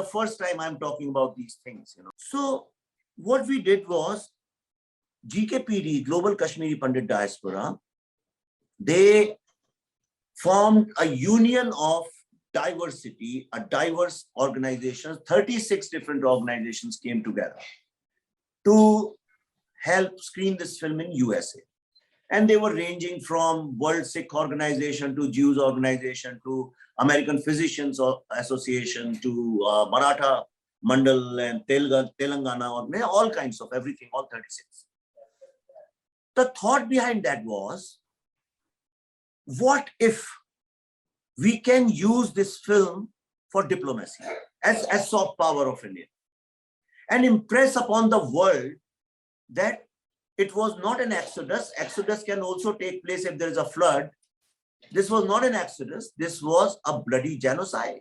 the first time I'm talking about these things, you know. So what we did was GKPD, Global Kashmiri Pandit Diaspora, they formed a union of diversity, a diverse organization. 36 different organizations came together to help screen this film in USA. And they were ranging from World Sikh Organization to Jews Organization to American Physicians Association to Maratha Mandal and Telangana, or all kinds of everything, all 36. The thought behind that was, what if we can use this film for diplomacy as soft power of India and impress upon the world that it was not an exodus. Exodus can also take place if there is a flood. This was not an exodus. This was a bloody genocide.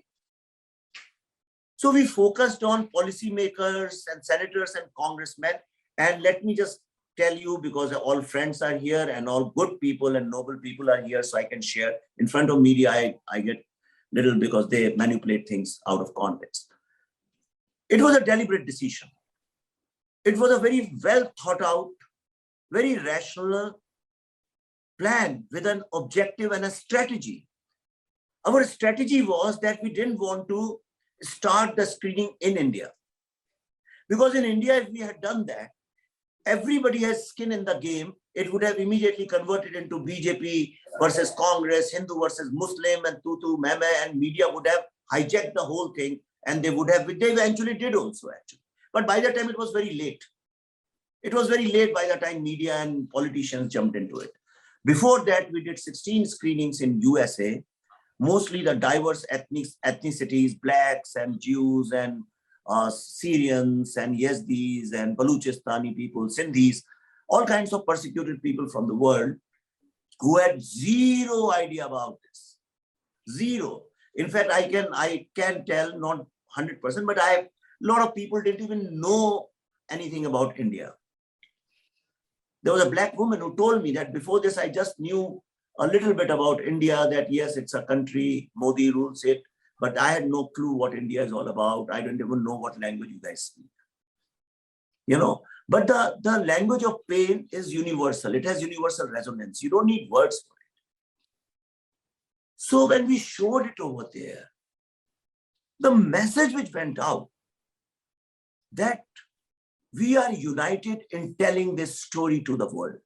So we focused on policymakers and senators and congressmen. And let me just tell you, because all friends are here and all good people and noble people are here, so I can share. In front of media, I get little because they manipulate things out of context. It was a deliberate decision. It was a very well thought out, very rational plan with an objective and a strategy. Our strategy was that we didn't want to start the screening in India. Because in India, if we had done that, everybody has skin in the game. It would have immediately converted into BJP versus Congress, Hindu versus Muslim, and tutu, meme, and media would have hijacked the whole thing. And they eventually did also, actually. But by the time, it was very late. It was very late by the time media and politicians jumped into it. Before that, we did 16 screenings in USA, mostly the diverse ethnicities, Blacks and Jews and Syrians and Yazidis and Baluchistani people, Sindhis, all kinds of persecuted people from the world who had zero idea about this. Zero. In fact, I can tell, not 100%, but a lot of people didn't even know anything about India. There was a Black woman who told me that before this, I just knew a little bit about India, that yes, it's a country, Modi rules it, but I had no clue what India is all about. I don't even know what language you guys speak. You know, but the language of pain is universal. It has universal resonance. You don't need words for it. So when we showed it over there, the message which went out, that we are united in telling this story to the world.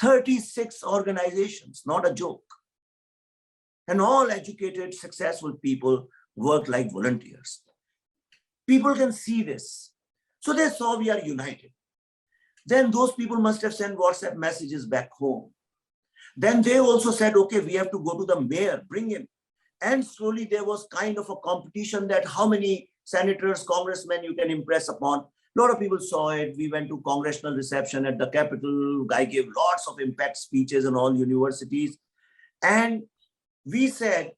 36 organizations, not a joke. And all educated, successful people work like volunteers. People can see this. So they saw we are united. Then those people must have sent WhatsApp messages back home. Then they also said, okay, we have to go to the mayor, bring him. And slowly there was kind of a competition that how many senators, congressmen you can impress upon. A lot of people saw it. We went to congressional reception at the Capitol. Guy gave lots of impact speeches in all universities. And we said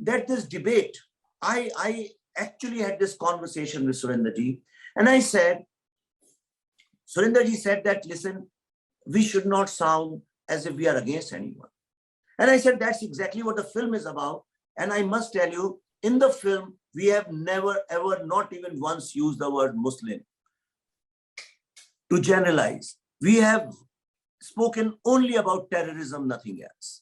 that this debate, I actually had this conversation with Surendraji. And I said, Surendraji said that, listen, we should not sound as if we are against anyone. And I said, that's exactly what the film is about. And I must tell you, in the film, we have never, ever, not even once used the word Muslim to generalize. We have spoken only about terrorism, nothing else.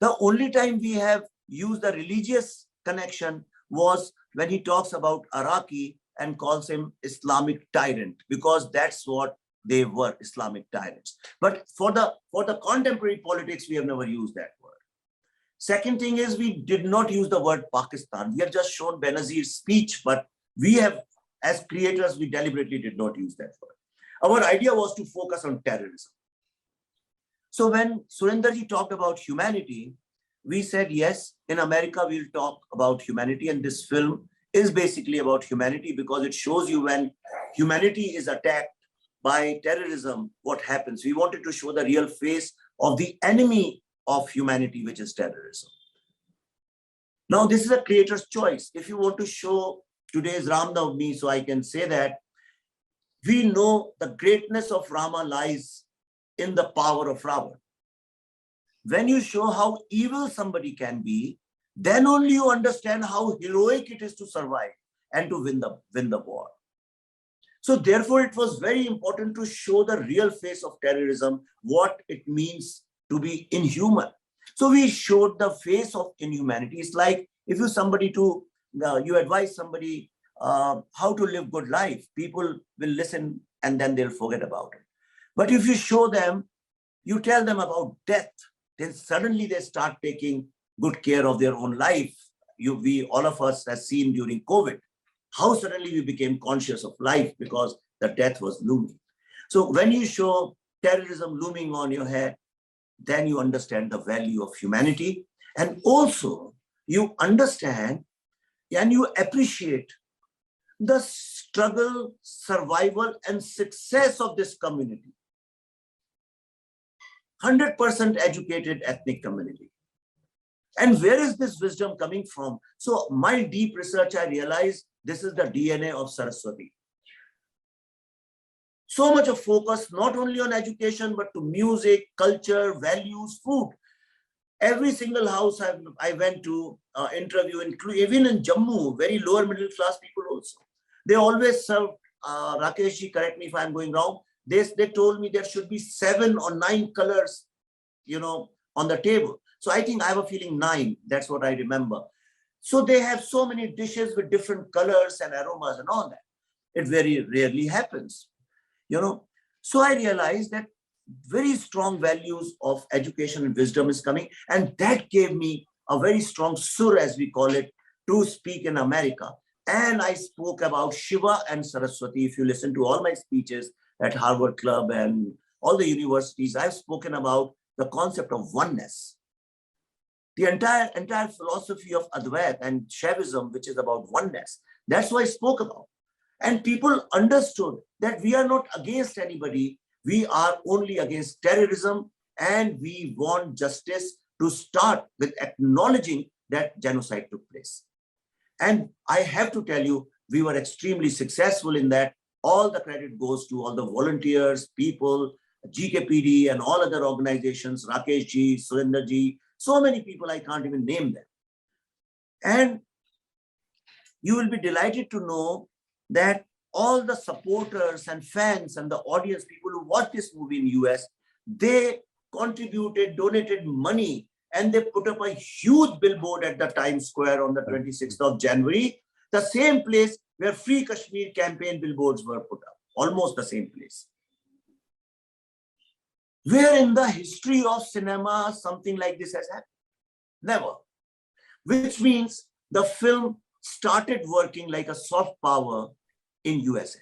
The only time we have used the religious connection was when he talks about Iraqi and calls him Islamic tyrant, because that's what they were, Islamic tyrants. But for the contemporary politics, we have never used that word. Second thing is, we did not use the word Pakistan. We have just shown Benazir's speech, but we have, as creators, we deliberately did not use that word. Our idea was to focus on terrorism. So when Surendraji talked about humanity, we said, yes, in America, we'll talk about humanity. And this film is basically about humanity, because it shows you when humanity is attacked by terrorism, what happens. We wanted to show the real face of the enemy of humanity, which is terrorism. Now, this is a creator's choice. If you want to show today's Ram Navami, so I can say that we know the greatness of Rama lies in the power of Ravan. When you show how evil somebody can be, then only you understand how heroic it is to survive. and to win the war. So therefore, it was very important to show the real face of terrorism, what it means to be inhuman. So we showed the face of inhumanity. It's like if you advise somebody how to live good life, people will listen and then they'll forget about it. But if you show them, you tell them about death, then suddenly they start taking good care of their own life. All of us have seen during COVID, how suddenly we became conscious of life because the death was looming. So when you show terrorism looming on your head, then you understand the value of humanity. And also you understand and you appreciate the struggle, survival, and success of this community. 100% educated ethnic community. And where is this wisdom coming from? So my deep research, I realized this is the DNA of Saraswati. So much of focus, not only on education, but to music, culture, values, food. Every single house I went to interview, even in Jammu, very lower middle class people also. They always serve, Rakeshji, correct me if I'm going wrong, they told me there should be 7 or 9 colors, on the table. So I think I have a feeling 9, that's what I remember. So they have so many dishes with different colors and aromas and all that. It very rarely happens, So I realized that very strong values of education and wisdom is coming. And that gave me a very strong sur, as we call it, to speak in America. And I spoke about Shiva and Saraswati. If you listen to all my speeches at Harvard Club and all the universities, I've spoken about the concept of oneness. The entire philosophy of Advaita and Shaivism, which is about oneness, that's what I spoke about. And people understood that we are not against anybody. We are only against terrorism, and we want justice to start with acknowledging that genocide took place. And I have to tell you, we were extremely successful in that. All the credit goes to all the volunteers, people, GKPD and all other organizations, Rakeshji, Surendraji, so many people, I can't even name them. And you will be delighted to know that all the supporters and fans and the audience, people who watch this movie in US, they contributed, donated money, and they put up a huge billboard at the Times Square on the 26th of January, the same place where Free Kashmir campaign billboards were put up, almost the same place. Where in the history of cinema something like this has happened? Never. Which means the film started working like a soft power in USA.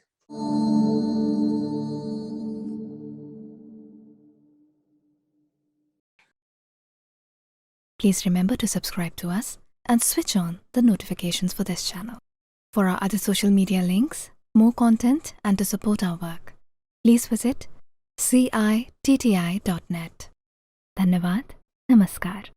Please remember to subscribe to us and switch on the notifications for this channel. For our other social media links, more content, and to support our work, please visit citti.net. Dhanyavad. Namaskar.